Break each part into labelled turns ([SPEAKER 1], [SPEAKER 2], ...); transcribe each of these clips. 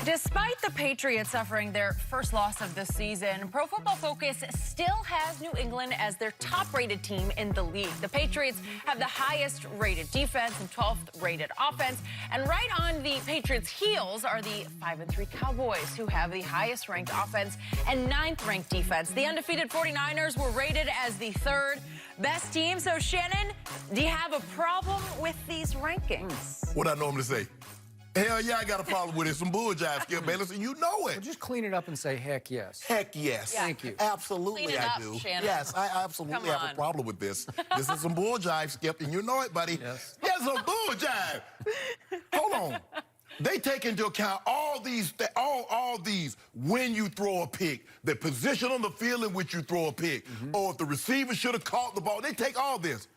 [SPEAKER 1] Despite the Patriots suffering their first loss of the season, Pro Football Focus still has New England as their top-rated team in the league. The Patriots have the highest-rated defense and 12th-rated offense. And right on the Patriots' heels are the 5-3 Cowboys, who have the highest-ranked offense and 9th-ranked defense. The undefeated 49ers were rated as the third best team. So, Shannon, do you have a problem with these rankings?
[SPEAKER 2] What I normally say? Hell yeah, I got a problem with it. Some bull jive, Skip Bayless, and you know it.
[SPEAKER 3] Well, just clean it up and say, heck yes.
[SPEAKER 2] Heck yes.
[SPEAKER 1] Yeah.
[SPEAKER 3] Thank you.
[SPEAKER 2] Absolutely
[SPEAKER 1] Clean it
[SPEAKER 2] I
[SPEAKER 1] up,
[SPEAKER 2] do.
[SPEAKER 1] Shannon.
[SPEAKER 2] Yes, I absolutely have a problem with this. This is some bull jive, Skip, and you know it, buddy.
[SPEAKER 3] Yes.
[SPEAKER 2] Yes, some bull jive. Hold on. They take into account all these when you throw a pick, the position on the field in which you throw a pick, or if the receiver should have caught the ball. They take all this.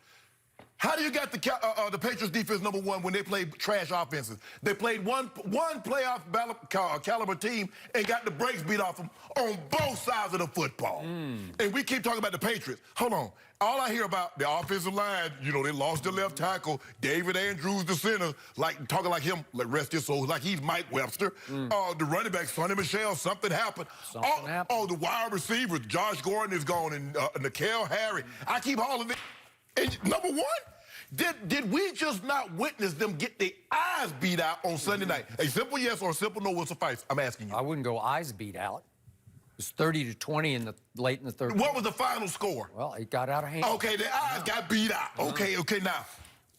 [SPEAKER 2] How do you got the Patriots defense number one when they played trash offenses? They played one playoff caliber team and got the brakes beat off them on both sides of the football. And we keep talking about the Patriots. Hold on. All I hear about the offensive line, you know, they lost their left tackle, David Andrews, the center, like talking like him, like rest his soul, like he's Mike Webster. The running back, Sonny Michel, something happened. Oh, the wide receivers, Josh Gordon is gone, and N'Keal Harry. I keep all of it. And number one, did we just not witness them get their eyes beat out on Sunday night? A simple yes or a simple no will suffice. I'm asking you.
[SPEAKER 3] I wouldn't go eyes beat out. It was 30-20 late in the third.
[SPEAKER 2] What was the final score?
[SPEAKER 3] Well, it got out of hand.
[SPEAKER 2] Okay, their eyes got beat out. Okay, now.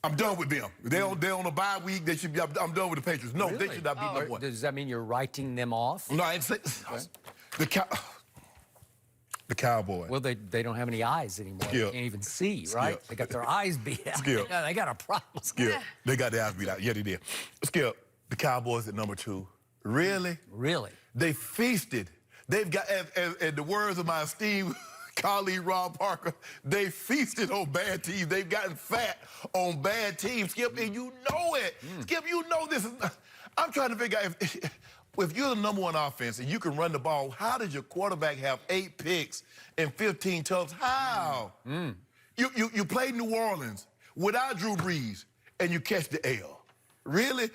[SPEAKER 2] I'm done with them. They're on a bye week. They should be. I'm done with the Patriots. No,
[SPEAKER 3] Really?
[SPEAKER 2] they should not be number one.
[SPEAKER 3] Does that mean you're writing them off?
[SPEAKER 2] No, I didn't say the Cowboys.
[SPEAKER 3] Well, they don't have any eyes anymore.
[SPEAKER 2] Skip.
[SPEAKER 3] They can't even see, right?
[SPEAKER 2] Skip.
[SPEAKER 3] They got their eyes beat out.
[SPEAKER 2] Skip.
[SPEAKER 3] Yeah, they got a problem.
[SPEAKER 2] Skip. They got their eyes beat out. Yeah, they did. Skip. The Cowboys at number two. Really?
[SPEAKER 3] Really?
[SPEAKER 2] They feasted. They've got, in the words of my esteemed colleague Rob Parker, they feasted on bad teams. They've gotten fat on bad teams, Skip, and you know it. Skip, you know this is. I'm trying to figure out if you're the number one offense and you can run the ball, how did your quarterback have 8 picks and 15 touchdowns? How? You played New Orleans without Drew Brees and you catch the L. Really?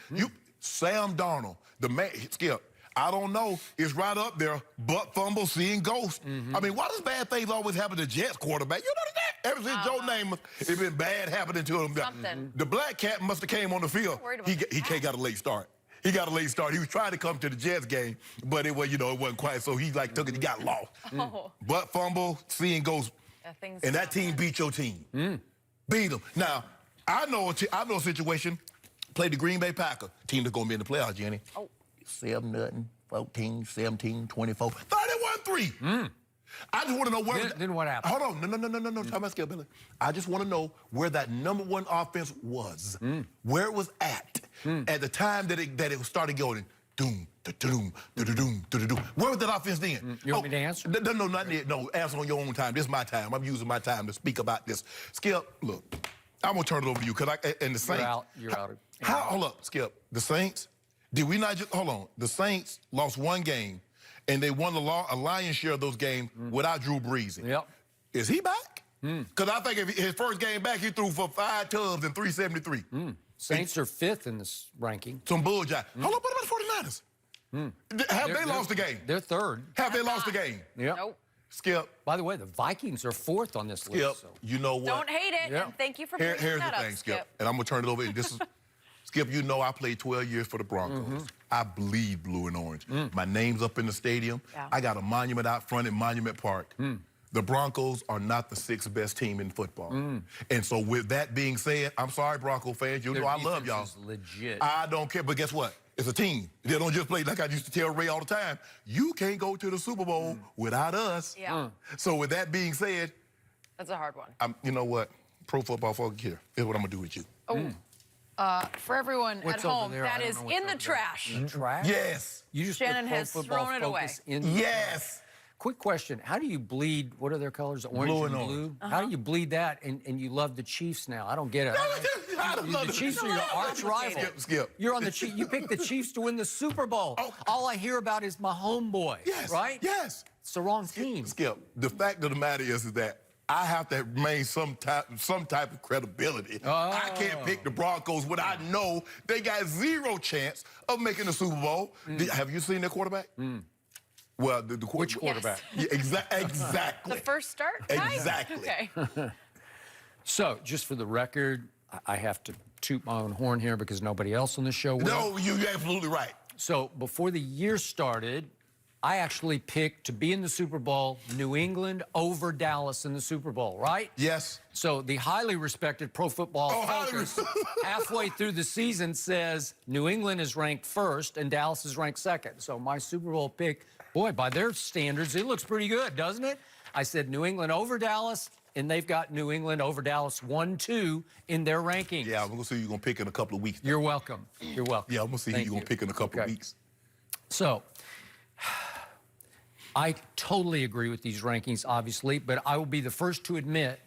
[SPEAKER 2] Sam Darnold, the man, Skip. I don't know. It's right up there. Butt fumble, seeing ghosts. I mean, why does bad things always happen to Jets quarterback? You know that? Ever since Joe Namath, it's been bad happening to him.
[SPEAKER 1] Something.
[SPEAKER 2] The black cat must have came on the field. He got a late start. He got a late start. He was trying to come to the Jets game, but it was, you know, it wasn't quite. So he like took it. He got lost. Butt fumble, seeing ghosts, and that team beat your team. Beat them. Now I know a situation. Played the Green Bay Packers. Team that's gonna be in the playoffs, Jenny. 7-0, 14, 17, 24, 31-3. I just want to know where.
[SPEAKER 3] Then what happened?
[SPEAKER 2] Hold on, no. Time out, Skip Billy. I just want to know where that number one offense was, where it was at the time that it started going. Doom, da-doom, da-da-doom, da-da-doom. Where was that offense then?
[SPEAKER 3] You want me to answer?
[SPEAKER 2] No, not yet. No, answer on your own time. This is my time. I'm using my time to speak about this. Skip, look, I'm gonna turn it over to you because and the Saints.
[SPEAKER 3] You're out.
[SPEAKER 2] Hold up, Skip. The Saints. Did we not just, hold on, the Saints lost one game, and they won a lion's share of those games without Drew Brees.
[SPEAKER 3] Yep.
[SPEAKER 2] Is he back? Because I think if his first game back, he threw for 5 tubs and 373.
[SPEAKER 3] Saints are 5th in this ranking.
[SPEAKER 2] Some bull jive. Hold on, what about the 49ers? Have they lost the game?
[SPEAKER 3] They're 3rd.
[SPEAKER 2] Have they lost the game?
[SPEAKER 3] Yep.
[SPEAKER 1] Nope.
[SPEAKER 2] Skip.
[SPEAKER 3] By the way, the Vikings are 4th on this list.
[SPEAKER 2] Skip, you know what?
[SPEAKER 1] Don't hate it, and thank you for bringing
[SPEAKER 2] Here's
[SPEAKER 1] that
[SPEAKER 2] the
[SPEAKER 1] up,
[SPEAKER 2] thing, Skip. And I'm going to turn it over. This is... Skip, you know I played 12 years for the Broncos. I bleed blue and orange. My name's up in the stadium. I got a monument out front in Monument Park. The Broncos are not the 6th best team in football. And so with that being said, I'm sorry, Bronco fans. You know I love y'all.
[SPEAKER 3] Is legit.
[SPEAKER 2] I don't care, but guess what? It's a team. They don't just play, like I used to tell Ray all the time, you can't go to the Super Bowl without us. So with that being said...
[SPEAKER 1] That's a hard one.
[SPEAKER 2] You know what? Pro Football Focus here. Here's what I'm going to do with you.
[SPEAKER 1] For everyone at home, that is in the trash.
[SPEAKER 3] In the trash?
[SPEAKER 2] Yes.
[SPEAKER 3] You just
[SPEAKER 1] Shannon
[SPEAKER 3] put Pro
[SPEAKER 1] has
[SPEAKER 3] Football
[SPEAKER 1] thrown it away.
[SPEAKER 3] Focus in
[SPEAKER 2] Yes.
[SPEAKER 3] Quick question. How do you bleed, what are their colors? Orange
[SPEAKER 2] Blue
[SPEAKER 3] and
[SPEAKER 2] and
[SPEAKER 3] blue? How do you bleed that and you love the Chiefs now? I don't get it. The Chiefs are your arch rival.
[SPEAKER 2] Skip.
[SPEAKER 3] You're on the Chiefs. You picked the Chiefs to win the Super Bowl. All I hear about is my homeboy.
[SPEAKER 2] Yes.
[SPEAKER 3] Right?
[SPEAKER 2] Yes.
[SPEAKER 3] It's the wrong team.
[SPEAKER 2] Skip, the fact of the matter is that I have to remain some type of credibility. I can't pick the Broncos when I know they got zero chance of making the Super Bowl. Have you seen their quarterback? Well, the
[SPEAKER 3] Which quarterback?
[SPEAKER 2] Yes. Yeah, exactly.
[SPEAKER 1] The first start?
[SPEAKER 2] Exactly.
[SPEAKER 1] Okay.
[SPEAKER 3] So, just for the record, I have to toot my own horn here because nobody else on the show will.
[SPEAKER 2] No, you're absolutely right.
[SPEAKER 3] So, before the year started, I actually picked to be in the Super Bowl, New England over Dallas in the Super Bowl, right?
[SPEAKER 2] Yes.
[SPEAKER 3] So the highly respected Pro Football Focus halfway through the season says New England is ranked first and Dallas is ranked second. So my Super Bowl pick, boy, by their standards, it looks pretty good, doesn't it? I said New England over Dallas, and they've got New England over Dallas 1-2 in their rankings.
[SPEAKER 2] Yeah, I'm going to see who you're going to pick in a couple of weeks.
[SPEAKER 3] You're welcome. You're welcome.
[SPEAKER 2] Yeah, I'm going to see who you're going to pick in a couple of weeks.
[SPEAKER 3] So, I totally agree with these rankings, obviously, but I will be the first to admit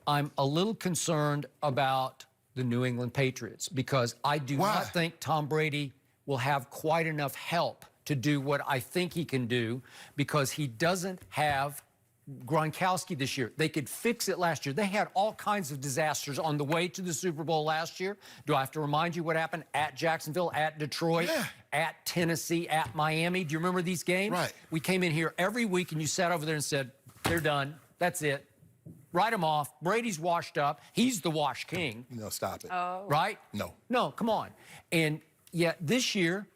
[SPEAKER 3] I'm a little concerned about the New England Patriots because I do not think Tom Brady will have quite enough help to do what I think he can do because he doesn't have Gronkowski this year. They could fix it last year. They had all kinds of disasters on the way to the Super Bowl last year. Do I have to remind you what happened at Jacksonville, at Detroit, at Tennessee, at Miami? Do you remember these games?
[SPEAKER 2] Right.
[SPEAKER 3] We came in here every week and you sat over there and said, they're done. That's it. Write them off. Brady's washed up. He's the wash king.
[SPEAKER 2] No, stop it.
[SPEAKER 3] Right?
[SPEAKER 2] No.
[SPEAKER 3] No, come on. And yet this year,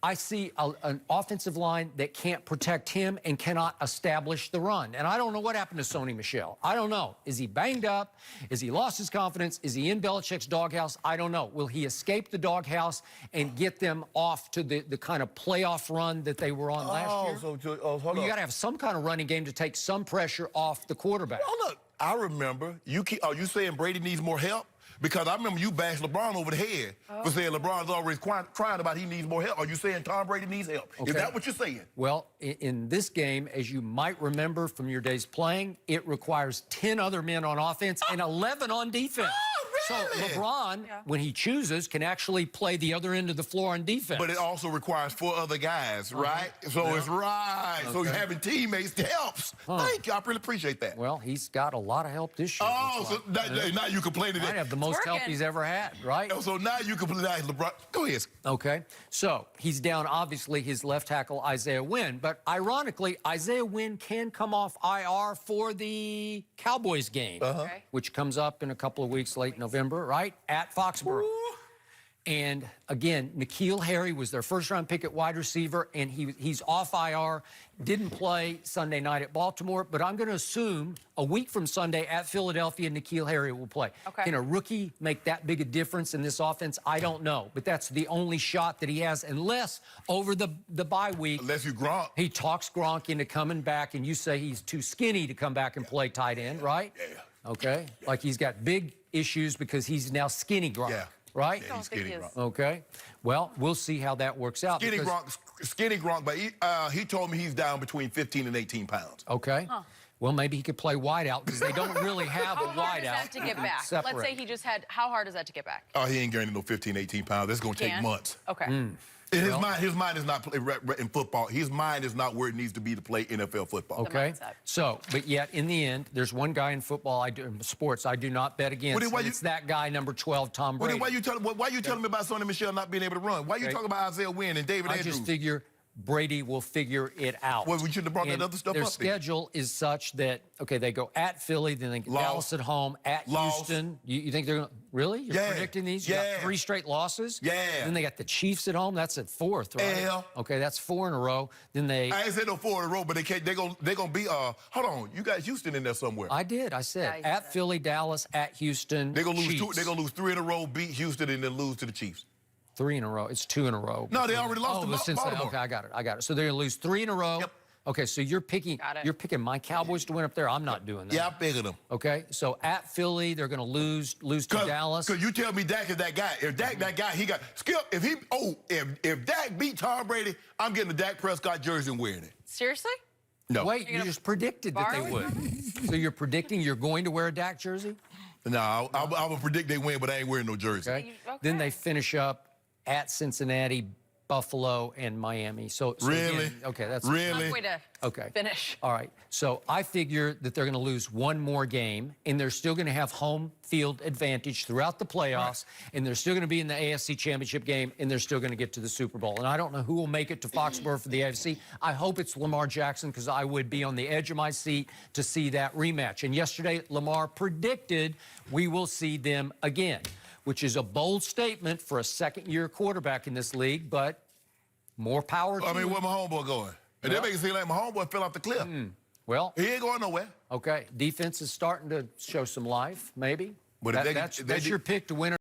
[SPEAKER 3] I see an offensive line that can't protect him and cannot establish the run. And I don't know what happened to Sony Michel. I don't know. Is he banged up? Is he lost his confidence? Is he in Belichick's doghouse? I don't know. Will he escape the doghouse and get them off to the kind of playoff run that they were on last year?
[SPEAKER 2] Hold on.
[SPEAKER 3] You got to have some kind of running game to take some pressure off the quarterback.
[SPEAKER 2] Well, look, I remember. Are you saying Brady needs more help? Because I remember you bashed LeBron over the head for saying LeBron's always crying about he needs more help. Are you saying Tom Brady needs help?
[SPEAKER 3] Okay.
[SPEAKER 2] Is that what you're saying?
[SPEAKER 3] Well, in this game, as you might remember from your days playing, it requires 10 other men on offense and 11 on defense. So LeBron, when he chooses, can actually play the other end of the floor on defense.
[SPEAKER 2] But it also requires 4 other guys, right? So it's right. Okay. So having teammates helps. Thank you. I really appreciate that.
[SPEAKER 3] Well, he's got a lot of help this year.
[SPEAKER 2] Oh, so now you complaining that.
[SPEAKER 3] Might have the most help he's ever had, right?
[SPEAKER 2] So now you complain that LeBron. Go ahead.
[SPEAKER 3] Okay. So he's down, obviously, his left tackle, Isaiah Wynn. But ironically, Isaiah Wynn can come off IR for the Cowboys game, which comes up in a couple of weeks, late November, right? At Foxborough. And again, N'Keal Harry was their first-round pick at wide receiver, and he's off IR, didn't play Sunday night at Baltimore, but I'm going to assume a week from Sunday at Philadelphia, N'Keal Harry will play. Can a rookie make that big a difference in this offense? I don't know, but that's the only shot that he has, unless over the bye week,
[SPEAKER 2] unless you Gronk,
[SPEAKER 3] he talks Gronk into coming back, and you say he's too skinny to come back and play tight end, right?
[SPEAKER 2] Yeah.
[SPEAKER 3] Okay, like he's got big issues because he's now skinny Gronk.
[SPEAKER 2] Yeah.
[SPEAKER 3] Right?
[SPEAKER 2] Yeah, he's skinny Gronk.
[SPEAKER 3] Okay. Well, we'll see how that works out.
[SPEAKER 2] Skinny Gronk, but he told me he's down between 15 and 18 pounds.
[SPEAKER 3] Okay. Well, maybe he could play wideout because they don't really have a wideout.
[SPEAKER 1] How hard is that to get back? Let's say he just had, how hard is that to get back?
[SPEAKER 2] Oh, he ain't gaining no 15, 18 pounds. That's going to take months.
[SPEAKER 1] Okay.
[SPEAKER 2] His mind is not in football. His mind is not where it needs to be to play NFL football.
[SPEAKER 3] Okay. So, but yet in the end, there's one guy in football, sports, I do not bet against. It's that guy, number 12, Tom Brady.
[SPEAKER 2] Why you telling me about Sony Michel not being able to run? Why you talking about Isaiah Wynn and David Andrews?
[SPEAKER 3] I just figure Brady will figure it out.
[SPEAKER 2] Well, we shouldn't have brought that other stuff up.
[SPEAKER 3] Their schedule is such that, okay, they go at Philly, then they get Dallas at home, at Houston. You think they're going to, really? You're predicting these? You got 3 straight losses?
[SPEAKER 2] Yeah.
[SPEAKER 3] Then they got the Chiefs at home. That's at 4th, right?
[SPEAKER 2] Yeah.
[SPEAKER 3] Okay, that's 4 in a row. Then they...
[SPEAKER 2] I ain't said no 4 in a row, but they're going to be, hold on, you got Houston in there somewhere.
[SPEAKER 3] I did. I said at Philly, Dallas, at Houston,
[SPEAKER 2] They're going to lose
[SPEAKER 3] Chiefs.
[SPEAKER 2] they're going to lose 3 in a row, beat Houston, and then lose to the Chiefs.
[SPEAKER 3] 3 in a row. It's 2 in a row.
[SPEAKER 2] No, they already lost to Baltimore.
[SPEAKER 3] Okay, I got it. So they're going to lose 3 in a row.
[SPEAKER 2] Yep.
[SPEAKER 3] Okay, so you're picking my Cowboys to win up there. I'm not doing that.
[SPEAKER 2] Yeah, I figured them.
[SPEAKER 3] Okay, so at Philly, they're going to lose to Dallas.
[SPEAKER 2] Because you tell me Dak is that guy. If Dak that guy, he got Skip. If Dak beat Tom Brady, I'm getting the Dak Prescott jersey and wearing it.
[SPEAKER 1] Seriously?
[SPEAKER 2] No.
[SPEAKER 3] Wait, you just predicted that they would. So you're predicting you're going to wear a Dak jersey?
[SPEAKER 2] No, I would predict they win, but I ain't wearing no jersey.
[SPEAKER 3] Okay. Then they finish up at Cincinnati, Buffalo, and Miami. So
[SPEAKER 2] Really?
[SPEAKER 3] again, okay, that's
[SPEAKER 2] really
[SPEAKER 1] Way to
[SPEAKER 3] okay.
[SPEAKER 1] finish.
[SPEAKER 3] All right. So I figure that they're going to lose one more game, and they're still going to have home field advantage throughout the playoffs, and they're still going to be in the AFC Championship game, and they're still going to get to the Super Bowl. And I don't know who will make it to Foxborough for the AFC. I hope it's Lamar Jackson, because I would be on the edge of my seat to see that rematch. And yesterday, Lamar predicted we will see them again, which is a bold statement for a second-year quarterback in this league, but more power to him.
[SPEAKER 2] where my homeboy going? And they make it seem like my homeboy fell off the cliff.
[SPEAKER 3] Well,
[SPEAKER 2] He ain't going nowhere.
[SPEAKER 3] okay, defense is starting to show some life, maybe.
[SPEAKER 2] But if
[SPEAKER 3] That's your pick to win